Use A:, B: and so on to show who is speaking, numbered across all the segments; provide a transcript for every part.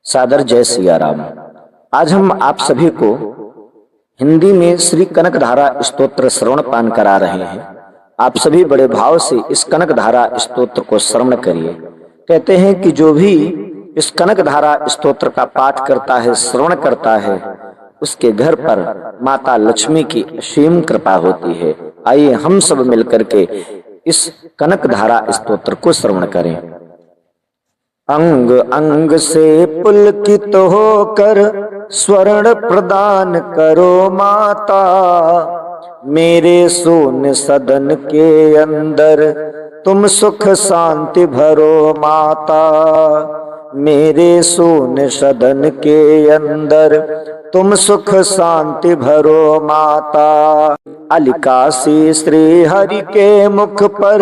A: सादर जय सिया राम। आज हम आप सभी को हिंदी में श्री कनकधारा स्तोत्र श्रवण पान करा रहे हैं। आप सभी बड़े भाव से इस कनकधारा स्तोत्र को श्रवण करिए। कहते हैं कि जो भी इस कनकधारा स्तोत्र का पाठ करता है, श्रवण करता है, उसके घर पर माता लक्ष्मी की असीम कृपा होती है। आइए हम सब मिलकर के इस कनकधारा स्तोत्र को श्रवण करें। अंग अंग से पुलकित होकर स्वर्ण प्रदान करो माता, मेरे सोन सदन के अंदर तुम सुख शांति भरो माता, मेरे सोन सदन के अंदर तुम सुख शांति भरो माता। अलिका से श्री हरि के मुख पर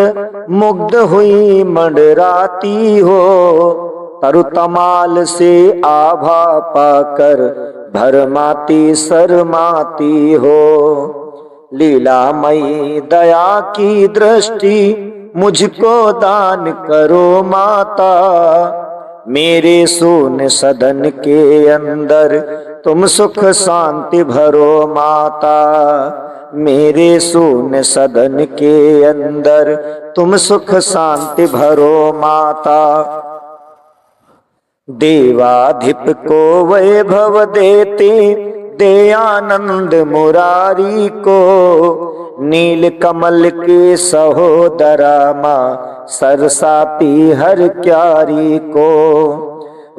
A: मुग्ध हुई मंडराती हो, तरुतमाल से आभा पाकर भरमाती शर्माती हो। लीलामयी दया की दृष्टि मुझको दान करो माता, मेरे सोन सदन के अंदर तुम सुख शांति भरो माता, मेरे सोन सदन के अंदर तुम सुख शांति भरो माता। देवाधिप को वैभव देते दे आनंद मुरारी को, नील कमल के सहोदरा माँ सरसाती हर क्यारी को।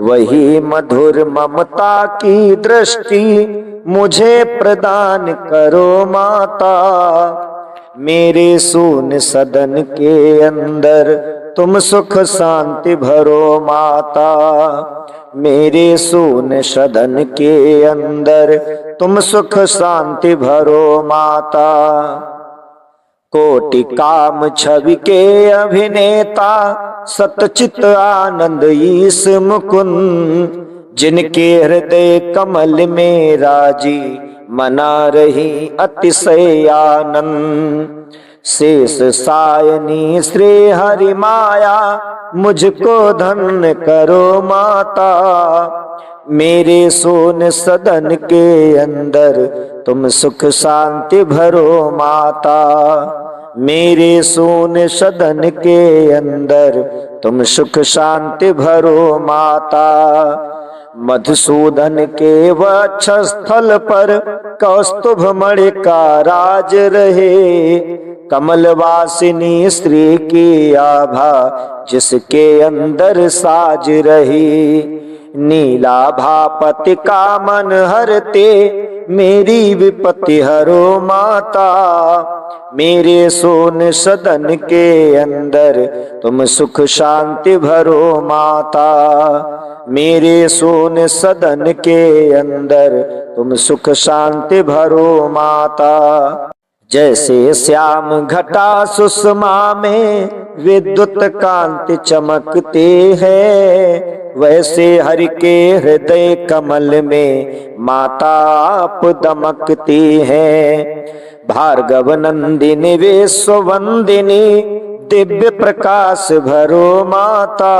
A: वही मधुर ममता की दृष्टि मुझे प्रदान करो माता, मेरे सोन सदन के अंदर तुम सुख शांति भरो माता, मेरे सोन सदन के अंदर तुम सुख शांति भरो माता। कोटि काम छवि के अभिनेता सतचित आनंद ईश मुकुंद, जिनके हृदय कमल में राजी मना रही अतिशय आनंद। शेष सायनी श्री हरि माया मुझको धन्य करो माता, मेरे सोन सदन के अंदर तुम सुख शांति भरो माता, मेरे सोन सदन के अंदर तुम सुख शांति भरो माता। मधुसूदन के वक्षस्थल पर कौस्तुभ मणि का राज रहे, कमलवासिनी स्त्री की आभा जिसके अंदर साज रही। नीलाभापति का मन हरते मेरी विपत्ति हरो माता, मेरे सोन सदन के अंदर तुम सुख शांति भरो माता, मेरे सोन सदन के अंदर तुम सुख शांति भरो माता। जैसे श्याम घटा सुषमा में विद्युत कांति चमकते हैं, वैसे हरि के हृदय कमल में माता आप दमकती हैं। भार्गव नंदिनी विश्ववंदिनी दिव्य प्रकाश भरो माता,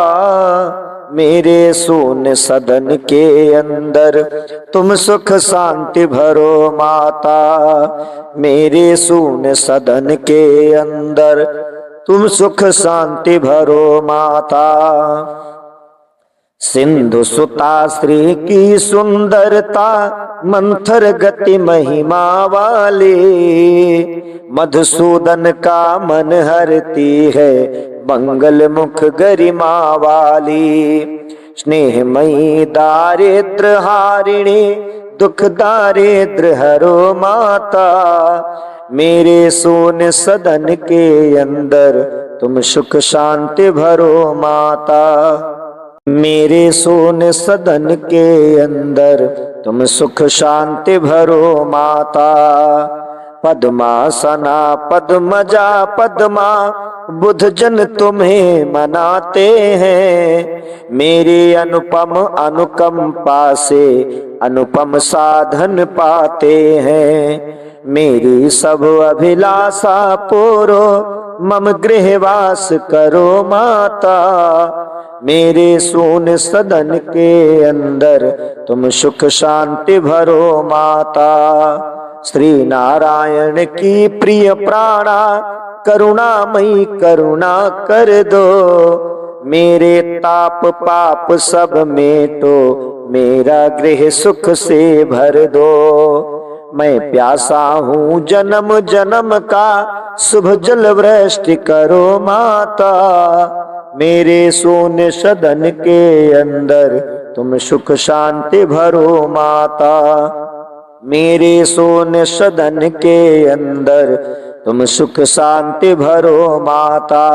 A: मेरे सोन सदन के अंदर तुम सुख शांति भरो माता, मेरे सोन सदन के अंदर तुम सुख शांति भरो माता। सिंधु सुता श्री की सुंदरता मंथर गति महिमा वाले, मधुसूदन का मन हरती है मंगल मुख गरिमा वाली। स्नेहमयी दारिद्र हारिणी दुख दारिद्र हरो माता, मेरे सोन सदन के अंदर तुम सुख शांति भरो माता, मेरे सोन सदन के अंदर तुम सुख शांति भरो माता। पद्मासना पद्मजा पद्मा बुध जन तुम्हें मनाते हैं, मेरे अनुपम अनुकंपा से अनुपम साधन पाते हैं। मेरी सब अभिलाषा पूरो मम गृहवास करो माता, मेरे शून्य सदन के अंदर तुम सुख शांति भरो माता। श्री नारायण की प्रिय प्राणा करुणामयी करुणा कर दो। मेरे ताप पाप सब मेटो, मेरा गृह सुख से भर दो। मैं प्यासा हूँ जन्म जन्म का, शुभ जल वृष्टि करो माता। मेरे शून्य सदन के अंदर तुम सुख शांति भरो माता। मेरे शून्य सदन के अंदर तुम सुख शांति भरो माता।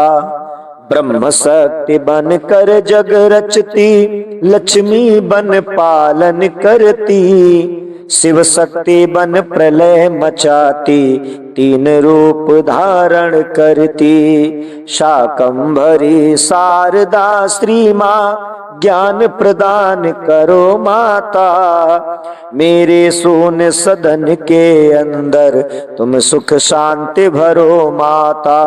A: ब्रह्म शक्ति बन कर जग रचती, लक्ष्मी बन पालन करती। शिव शक्ति बन प्रलय मचाती, तीन रूप धारण करती। शाकंभरी शारदा श्री माँ, ज्ञान प्रदान करो माता। मेरे शून्य सदन के अंदर तुम सुख शांति भरो माता।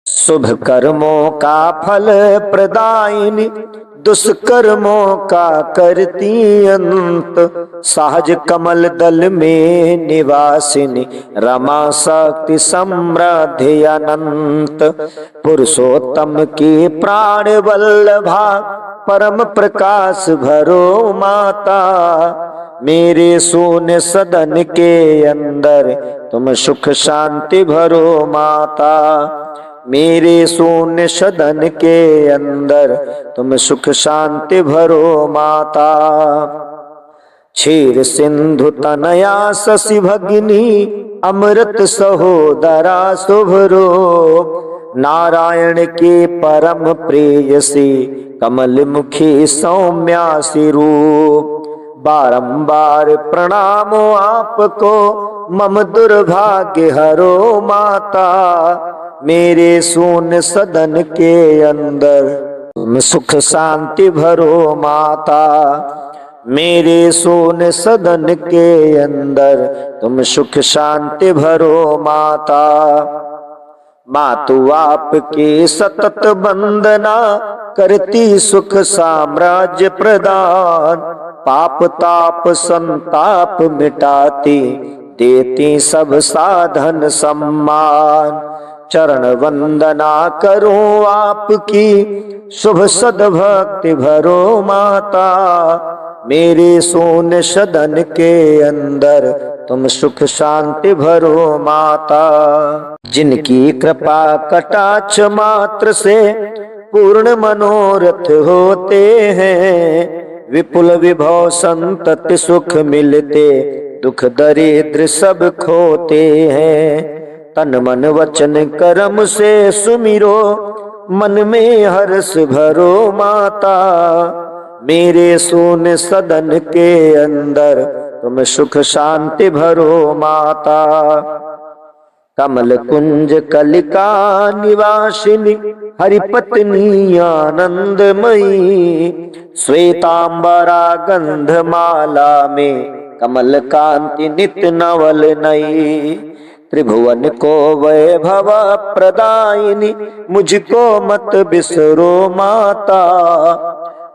A: शुभ कर्मों का फल प्रदायिनी, दुष्कर्मों का करती अंत। सहज कमल दल में निवासिनी, रमा शक्ति समृद्धि अनंत। पुरुषोत्तम की प्राण वल्लभा, परम प्रकाश भरो माता। मेरे शून्य सदन के अंदर तुम सुख शांति भरो माता। मेरे शून्य सदन के अंदर तुम सुख शांति भरो माता। क्षीर सिंधु तनया शशि भगिनी, अमृत सहोदरा शुभरो। नारायण के परम प्रेयसी, कमल मुखी सौम्यासी रूप। बारंबार प्रणामो आपको, मम दुर्भाग्य हरो माता। मेरे शून्य सदन के अंदर तुम सुख शांति भरो माता। मेरे शून्य सदन के अंदर तुम सुख शांति भरो माता। मातु आपके सतत वंदना, करती सुख साम्राज्य प्रदान। पाप ताप संताप मिटाती, देती सब साधन सम्मान। चरण वंदना करूं आपकी, शुभ सद्भक्ति भरो माता। मेरे शून्य सदन के अंदर तुम सुख शांति भरो माता। जिनकी कृपा कटाक्ष मात्र से पूर्ण मनोरथ होते हैं। विपुल विभव संतति सुख मिलते, दुख दरिद्र सब खोते हैं। तन मन वचन कर्म से सुमिरो, मन में हर्ष भरो माता। मेरे शून्य सदन के अंदर तुम सुख शांति भरो माता। कमल कुंज कलिका निवासिनी, हरिपत्नी आनंदमयी। श्वेतांबरा गंधमाला में, कमल कांति नित्य नवल नई। त्रिभुवन को वैभव प्रदायिनी, मुझको मत बिसरो माता।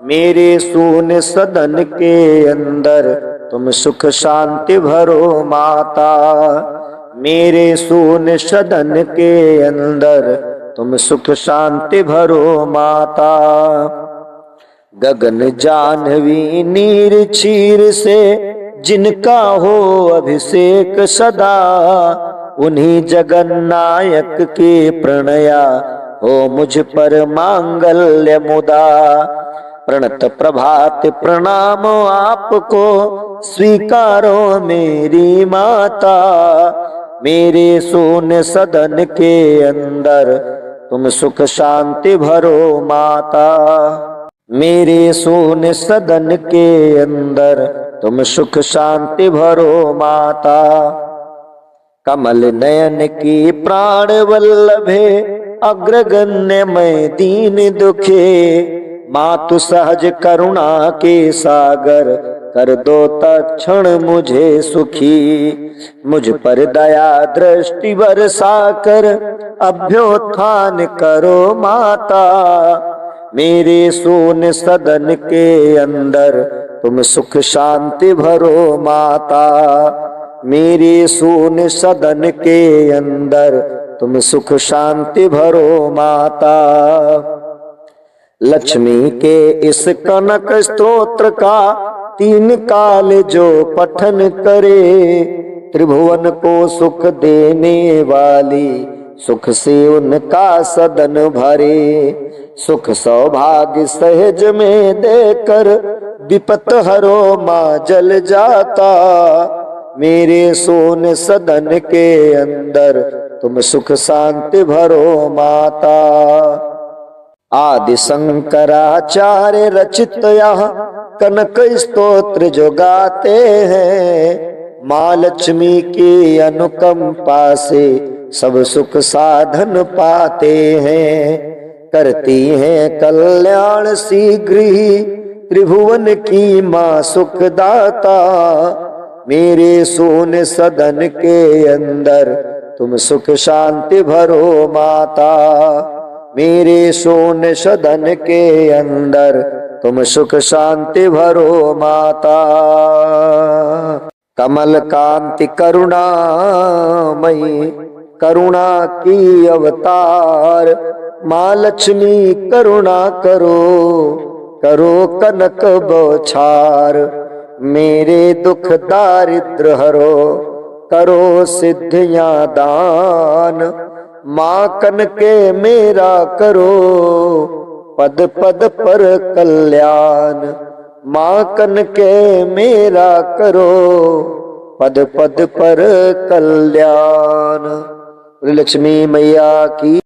A: मेरे शून्य सदन के अंदर तुम सुख शांति भरो माता। मेरे शून्य सदन के अंदर तुम सुख शांति भरो माता। गगन जाह्नवी नीर क्षीर से, जिनका हो अभिषेक सदा। उन्हीं जगन्नायक के प्रणया, हो मुझ पर मांगल्य मुदा। प्रणत प्रभात प्रणाम आपको, स्वीकारो मेरी माता। मेरे शून्य सदन के अंदर तुम सुख शांति भरो माता। मेरे शून्य सदन के अंदर तुम सुख शांति भरो माता। कमल नयन की प्राण वल्लभे, अग्रगण्य मैं दीन दुखे। मातु सहज करुणा के सागर, कर दो तत्क्षण मुझे सुखी। मुझ पर दया दृष्टि बरसा कर, अभ्युत्थान करो माता। मेरे सोन सदन के अंदर तुम सुख शांति भरो माता। मेरे सोन सदन के अंदर तुम सुख शांति भरो माता। लक्ष्मी के इस कनक स्तोत्र का 3 काल जो पठन करे, त्रिभुवन को सुख देने वाली सुख से उनका सदन भरे। सुख सौभाग्य सहज में देकर विपत हरो माँ जल जाता। मेरे सोन सदन के अंदर तुम सुख शांति भरो माता। आदि शंकराचार्य रचित यह कनक स्तोत्र जो गाते हैं, माँ लक्ष्मी की अनुकंपा से सब सुख साधन पाते हैं। करती हैं कल्याण शीघ्र ही त्रिभुवन की माँ सुखदाता। मेरे सोन सदन के अंदर तुम सुख शांति भरो माता। मेरे सोन सदन के अंदर तुम सुख शांति भरो माता। कमल कांति करुणामयी करुणा की अवतार, माँ लक्ष्मी करुणा करो करो कनक बौछार। मेरे दुख दारिद्र हरो करो सिद्धियां दान। माँ कनके मेरा करो पद पद पर कल्याण। माँ कनके मेरा करो पद पद पर कल्याण। लक्ष्मी मैया की